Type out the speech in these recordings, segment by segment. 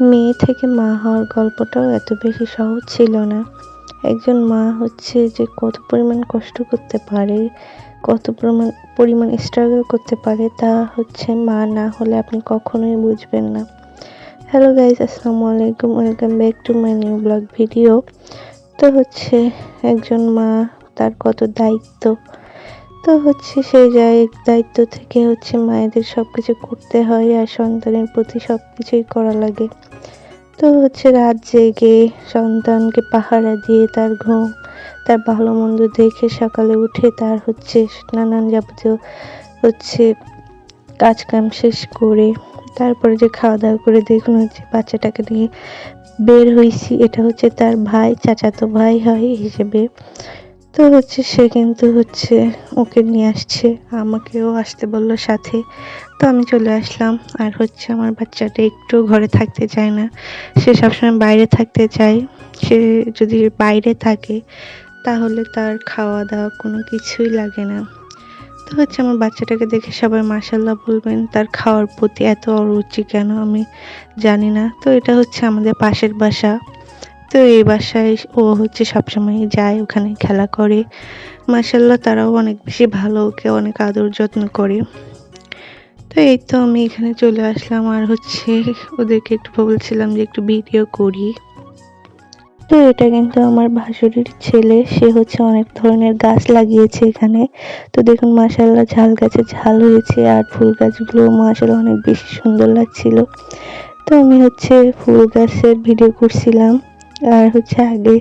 মেয়ে থেকে মা হওয়ার গল্পটাও এত বেশি সহজ ছিল না। একজন মা হচ্ছে যে কত পরিমাণ কষ্ট করতে পারে, কত পরিমাণ স্ট্রাগল করতে পারে তা হচ্ছে মা না হলে আপনি কখনোই বুঝবেন না। হ্যালো গাইস, আসসালামু আলাইকুম, welcome back to my new blog video. তো হচ্ছে একজন মা, তার কত দায়িত্ব। তো হচ্ছে সেই দায়িত্ব থেকে হচ্ছে মায়েদের সবকিছু করতে হয় আর সন্তানের প্রতি সবকিছুই করা লাগে। তো হচ্ছে রাত জেগে সন্তানকে পাহারা দিয়ে তার ঘুম, তার ভালো মন্দ দেখে সকালে উঠে তার হচ্ছে নানান যাবতীয় হচ্ছে কাজ কাম শেষ করে তারপরে যে খাওয়া দাওয়া করে দেখুন হচ্ছে বাচ্চাটাকে নিয়ে বের হয়েছি। এটা হচ্ছে তার ভাই, চাচাতো ভাই হয় হিসেবে। তো হচ্ছে সে কিন্তু হচ্ছে ওকে নিয়ে আসছে, আমাকেও আসতে বললো সাথে। তো আমি চলে আসলাম। আর হচ্ছে আমার বাচ্চাটা একটু ঘরে থাকতে চায় না, সে সবসময় বাইরে থাকতে চায়। সে যদি বাইরে থাকে তাহলে তার খাওয়া দাওয়া কোনো কিছুই লাগে না। তো হচ্ছে আমার বাচ্চাটাকে দেখে সবাই মাশাআল্লাহ বলবেন। তার খাওয়ার প্রতি এত অরুচি কেন আমি জানি না। তো এটা হচ্ছে আমাদের পাশের বাসা। তো এই বাসায় ও হচ্ছে সবসময় যায়, ওখানে খেলা করে। মাশাআল্লাহ তারাও অনেক বেশি ভালো, ওকে অনেক আদর যত্ন করে। তো এই তো আমি এখানে চলে আসলাম আর হচ্ছে ওদেরকে একটু বলছিলাম যে একটু ভিডিও করি। তো এটা কিন্তু আমার ভাসুরের ছেলে, সে হচ্ছে অনেক ধরনের গাছ লাগিয়েছে এখানে। তো দেখুন মাশাআল্লাহ ঝাল গাছে ঝাল হয়েছে আর ফুল গাছগুলো মাশাআল্লাহ অনেক বেশি সুন্দর লাগছিল। তো আমি হচ্ছে ফুল গাছের ভিডিও করছিলাম। আর হচ্ছে আগে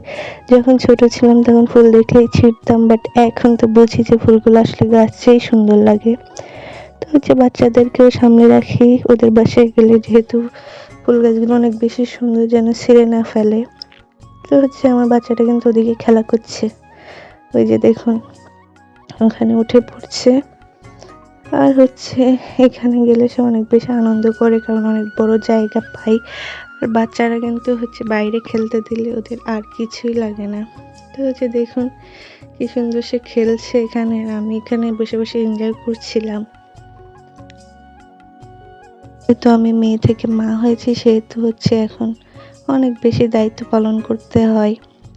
যখন ছোট ছিলাম তখন ফুল দেখলেই ছিঁড়তাম, বাট এখন তো বুঝি যে ফুলগুলো আসলে গাছেই সুন্দর লাগে। তো হচ্ছে বাচ্চাদেরকেও সামনে রাখি ওদের বাসায় গেলে, যেহেতু ফুল গাছগুলো অনেক বেশি সুন্দর যেন ছিঁড়ে না ফেলে। তো হচ্ছে আমার বাচ্চাটা কিন্তু ওদিকে খেলা করছে, ওই যে দেখুন ওখানে উঠে পড়ছে। আর হচ্ছে এখানে গেলে সে অনেক বেশি আনন্দ করে, কারণ অনেক বড় জায়গা পাই। আর বাচ্চারা কিন্তু হচ্ছে বাইরে খেলতে দিলে ওদের আর কিছুই লাগে না। তো হচ্ছে দেখুন কি সুন্দর সে খেলছে এখানে, আর আমি এখানে বসে বসে এনজয় করছিলাম। যেহেতু আমি মেয়ে থেকে মা হয়েছি সেহেতু হচ্ছে এখন অনেক বেশি দায়িত্ব পালন করতে হয়।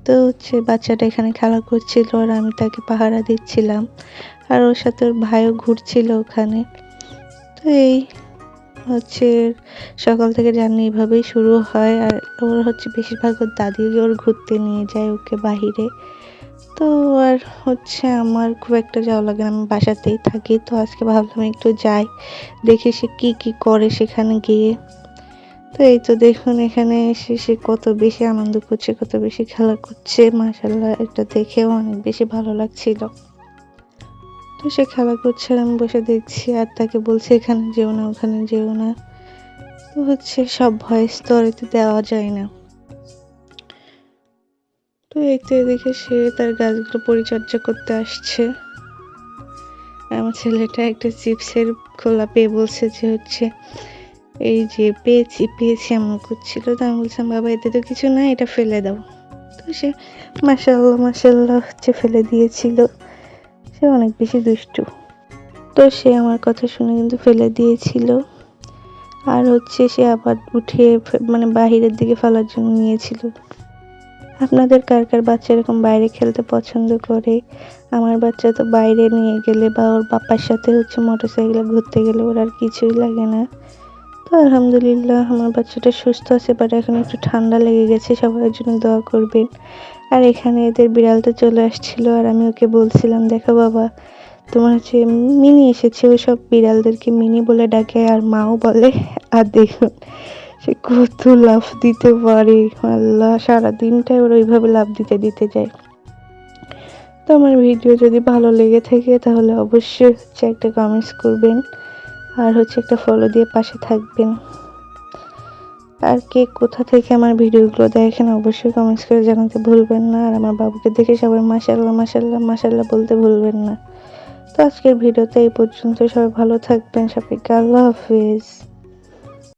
তো হচ্ছে বাচ্চাটা এখানে খেলা করছিল আর আমি তাকে পাহারা দিচ্ছিলাম, আর ওর সাথে ওর ভাইও ঘুরছিল ওখানে। তো এই হচ্ছে সকাল থেকে জার্নি এভাবেই শুরু হয়। আর ওর হচ্ছে বেশিরভাগ ওর দাদি ওর ঘুরতে নিয়ে যায় ওকে বাহিরে। তো আর হচ্ছে আমার খুব একটা যাওয়া লাগে না, আমি বাসাতেই থাকি। তো আজকে ভাবলাম একটু যাই, দেখি সে কি কি করে সেখানে গিয়ে। তো এই তো দেখুন এখানে এসে সে কত বেশি আনন্দ করছে, কত বেশি খেলা করছে, মাশাআল্লাহ এটা দেখেও অনেক বেশি ভালো লাগছিল। তো সে খেলা করছে আর আমি বসে দেখছি আর তাকে বলছি এখানে যেও না, ওখানে যেও না। তো হচ্ছে সব ভয়েস তো আর এতে দেওয়া যায় না। তো এই তো এদিকে সে তার গাছগুলো পরিচর্যা করতে আসছে। আমার ছেলেটা একটা চিপসের খোলা পেয়ে বলছে যে হচ্ছে এই যে পেয়েছি পেয়েছি এমন করছিল। তো আমি বলছিলাম বাবা এতে তো কিছু নাই, এটা ফেলে দাও। তো সে মাশাআল্লাহ মাশাআল্লাহ হচ্ছে ফেলে দিয়েছিল। সে অনেক বেশি দুষ্টু। তো সে আমার কথা শুনে কিন্তু ফেলে দিয়েছিল। আর হচ্ছে সে আবার উঠিয়ে মানে বাহিরের দিকে ফেলার জন্য নিয়েছিল। আপনাদের কার কার বাচ্চা এরকম বাইরে খেলতে পছন্দ করে? আমার বাচ্চা তো বাইরে নিয়ে গেলে বা ওর বাবার সাথে হচ্ছে মোটরসাইকেলে ঘুরতে গেলে ওর আর কিছুই লাগে না। তো আলহামদুলিল্লাহ আমার বাচ্চাটা সুস্থ আছে, বাট এখন একটু ঠান্ডা লেগে গেছে, সবার জন্য দোয়া করবেন। আর এখানে এদের বিড়ালটা চলে আসছিল আর আমি ওকে বলছিলাম দেখো বাবা তোমার হচ্ছে মিনি এসেছে, ওই সব বিড়ালদেরকে মিনি বলে ডাকে আর মাও বলে। আর দেখুন সে কত লাফ দিতে পারে, আল্লাহ সারা দিনটাই ওর ওইভাবে লাফ দিতে দিতে যায়। তো আমার ভিডিও যদি ভালো লেগে থাকে তাহলে অবশ্যই হচ্ছে একটা কমেন্টস করবেন আর হচ্ছে একটা ফলো দিয়ে পাশে থাকবেন। আর কে কোথা থেকে আমার ভিডিওগুলো দেখেন অবশ্যই কমেন্টস করে জানাতে ভুলবেন না। আর আমার বাবুকে দেখে সবাই মাশাআল্লাহ মাশাআল্লাহ মাশাআল্লাহ বলতে ভুলবেন না। তো আজকের ভিডিওতে এই পর্যন্ত, সবাই ভালো থাকবেন, সবাইকে আল্লাহ হাফেজ।